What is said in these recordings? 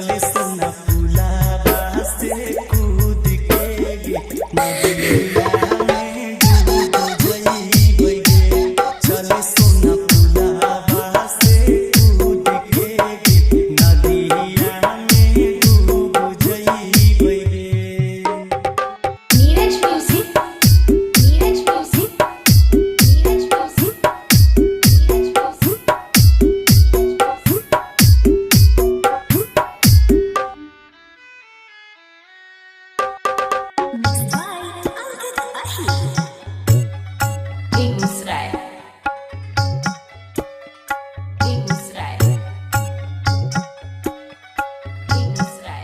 चले सोना पुलावा से कूद के नदिया में डूब जइबै गे। चले सोना पुलावा से कूद के नदिया में डूब जइबै गे। Neeraj music, Neeraj music, Neeraj music, Neeraj music. Begusarai, Begusarai, Begusarai.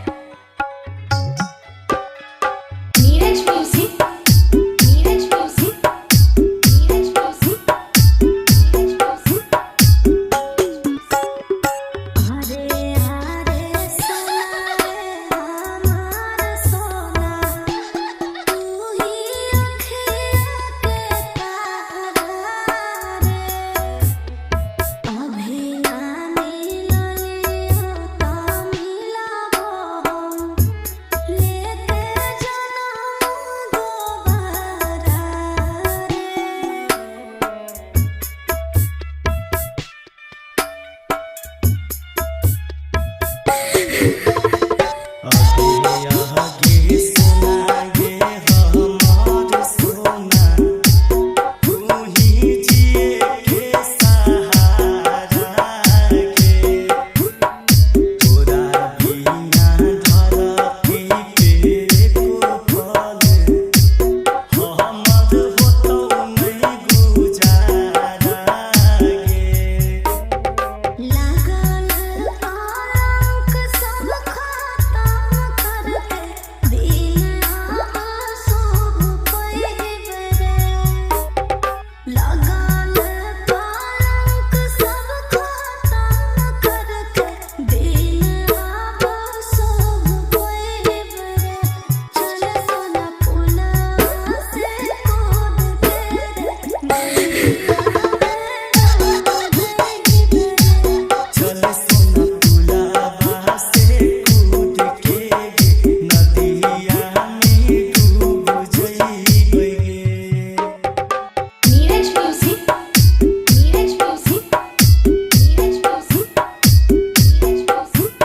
Neeraj music, Neeraj music, Neeraj music, Neeraj music. Hare Hare सोना रे हमार सोना, तू ही अखियाँ के तारा रे। अभी ना मिललियो ता मिलाबो लेके जनम दोबारा रे। आगे सोना गे हमार सोना, तू ही जिए के सहारा गे। तोरा बिना धरती पे एको पल हमर होतौ नहीं गुजारा गे। लागल कलंक सब खत्म करके दिन अब शुभ पइबे रे। लागल कलंक सब खत्म करके दिन अब शुभ पइबे रे। चले सोना पुलावा से कूद के नदिया में डूब जइबै रे। चले सोना पुलावा से कूद के नदिया में डूब जइबै गे। Neeraj music, Neeraj music, Neeraj music, Neeraj music.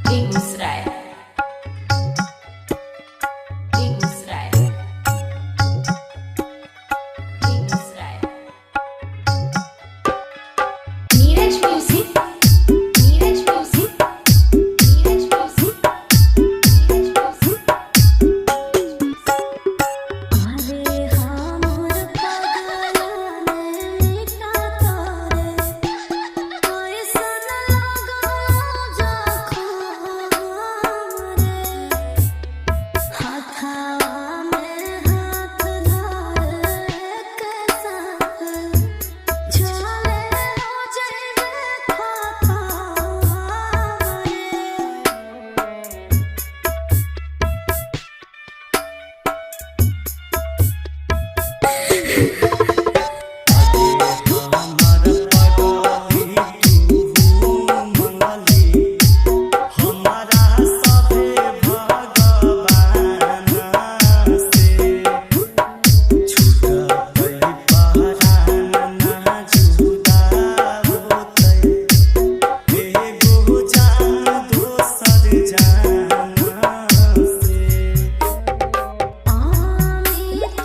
Begusarai, Begusarai, Begusarai. Neeraj music, Neeraj music, Neeraj music, Neeraj music. हरे हमर पगला ने मिटा तोरे, कैसन लागल जखम रे। हाथवा में हाथ धरे के साथ चले हो जइबे खतम रे। हमर पगली तू मंगली, हमारा सभे भगवान से। छूटबै पहरान ना जुदा होतै, एगो जान दोसर जान से। अमित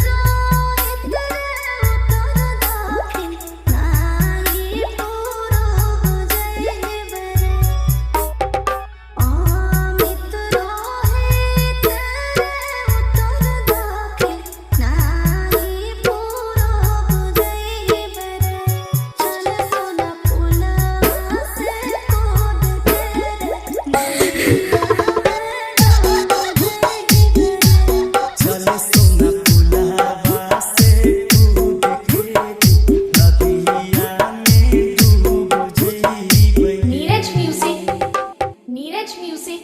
रोहित रे उतर दखिन, नाही पूरब जइबे रे। अमित रोहित रे उतर दखिन, नाही पूरब जइबे रे। चले सोना पुलावा से कूद के नदिया में डूब जइबै रे। चले सोना पुलावा से कूद के नदिया में डूब जइबै। Neeraj music, Neeraj music,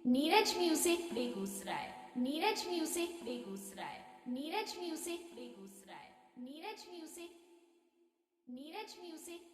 Neeraj music. Begusarai. Neeraj music Begusarai, Neeraj music Begusarai, Neeraj music, Neeraj music